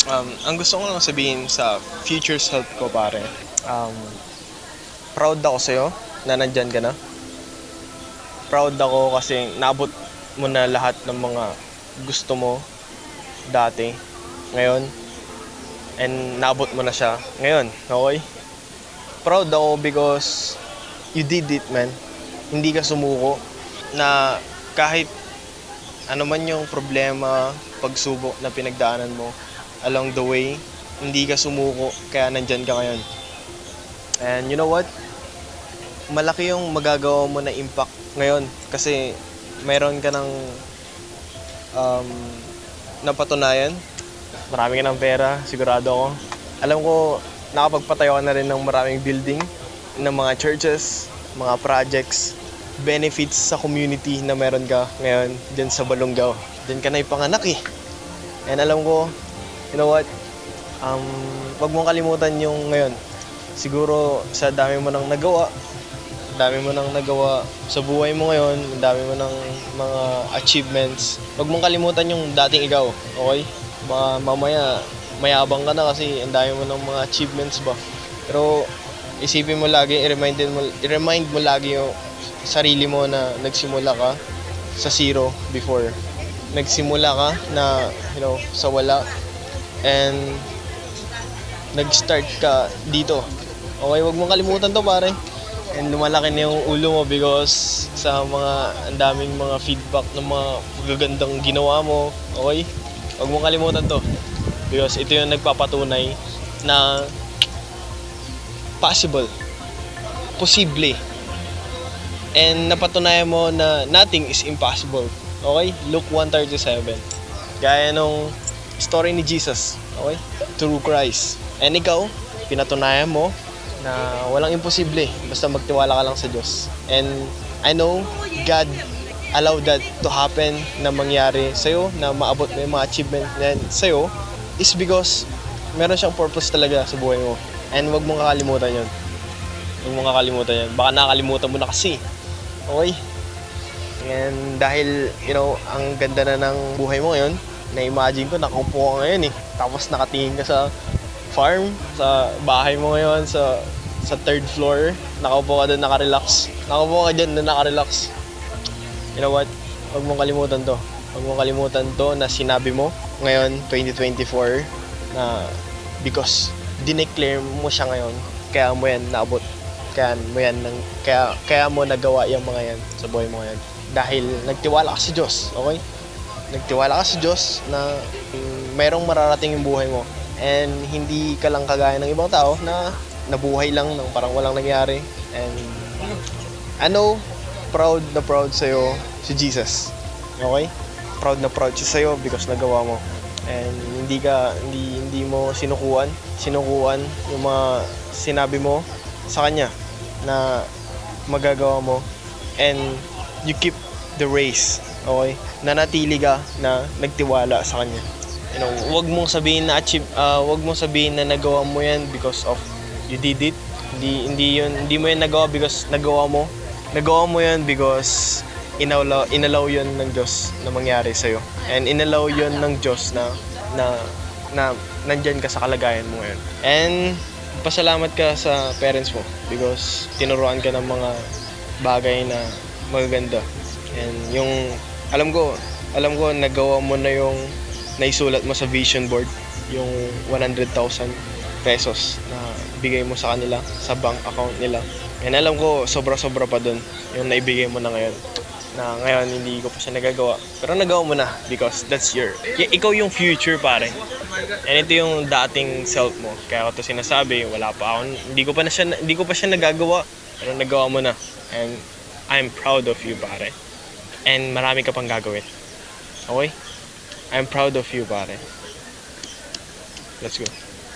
Ang gusto ko lang sabihin sa future self ko, pare, um, proud ako sa'yo na nandyan ka na. Proud ako kasi naabot mo na lahat ng mga gusto mo dati, ngayon, and naabot mo na siya ngayon, okay? Proud ako because you did it, man. Hindi ka sumuko na kahit ano man yung problema, pagsubok na pinagdaanan mo along the way, hindi ka sumuko kaya nandyan ka ngayon. And you know what? Malaki yung magagawa mo na impact ngayon kasi mayroon ka ng um, napatunayan. Marami ka ng pera, sigurado ako. Alam ko, nakapagpatayo ka na rin ng maraming building, ng mga churches, mga projects, benefits sa community na meron ka ngayon dyan sa Balongaw. Dyan ka na ipanganak eh. And alam ko, you know what? Wag mong kalimutan yung ngayon. Siguro sa dami mo nang nagawa, dami mo nang nagawa sa buhay mo ngayon, dami mo nang mga achievements. Wag mong kalimutan yung dating ikaw, okay? Mamaya mayabang ka na kasi ang dami mo ng mga achievements ba. Pero isipin mo lagi, i-remind mo lagi yung sarili mo na nagsimula ka sa zero before. Nagsimula ka na, sa wala, and nag-start ka dito. Okay, wag mong kalimutan to, pare. And lumalaki na yung ulo mo because sa ang daming mga feedback ng mga magagandang ginawa mo. Okay? Wag mong kalimutan to. Because ito yung nagpapatunay na possible. Posible. And napatunayan mo na nothing is impossible. Okay? Luke 1:37. Gaya nung story ni Jesus. Okay? Through Christ. And ikaw, pinatunayan mo na walang imposible. Basta magtiwala ka lang sa Diyos. And I know God allowed that to happen, na mangyari sa'yo, na maabot mo yung mga achievement na sa'yo, is because meron siyang purpose talaga sa buhay mo. And wag mong kakalimutan yun. Huwag mong kakalimutan yan. Baka nakalimutan mo na kasi. Okay? And dahil, ang ganda na ng buhay mo ngayon, na-imagine ko, nakaupo ka ngayon eh. Tapos nakatingin ka sa farm, sa bahay mo ngayon, sa third floor. Nakaupo ka doon, nakarelax. Nakaupo ka dyan na nakarelax. You know what? Huwag mong kalimutan to. Huwag mong kalimutan to na sinabi mo ngayon, 2024, na because dineclare mo siya ngayon, kaya mo yan naabot. Kaya mo nagawa yung mga yan sa buhay mo ngayon. Dahil nagtiwala ka sa Diyos, okay? Nagtiwala ka sa Diyos na mayroong mararating yung buhay mo. And hindi ka lang kagaya ng ibang tao na nabuhay lang ng parang walang nangyari. And I know, proud na proud sa'yo si Jesus. Okay? Proud na proud siya sa'yo because nagawa mo. And hindi mo sinukuan yung mga sinabi mo sa kanya na magagawa mo, and you keep the race. Okay? Nanatili ka na nagtiwala sa kanya. Wag mong sabihin na nagawa mo yan because of you did it. Hindi mo yan nagawa because nagawa mo. Nagawa mo yan because inalaw yun ng Diyos na mangyari sa'yo. And inalaw yun ng Diyos na nandyan ka sa kalagayan mo ngayon. And pasalamat ka sa parents mo because tinuruan ka ng mga bagay na magaganda. And alam ko nagawa mo na yung naisulat mo sa vision board, yung 100,000 pesos na bigay mo sa kanila sa bank account nila. And alam ko sobra-sobra pa dun yung naibigay mo na ngayon. Na ngayon hindi ko pa siya nagagawa. Pero nagawa mo na because that's ikaw yung future, pare. And ito yung dating self mo. Kaya ako to sinasabi, hindi ko pa siya nagagawa. Pero nagawa mo na. And I'm proud of you, pare. And marami ka pang gagawin. Okay? I'm proud of you, pare. Let's go.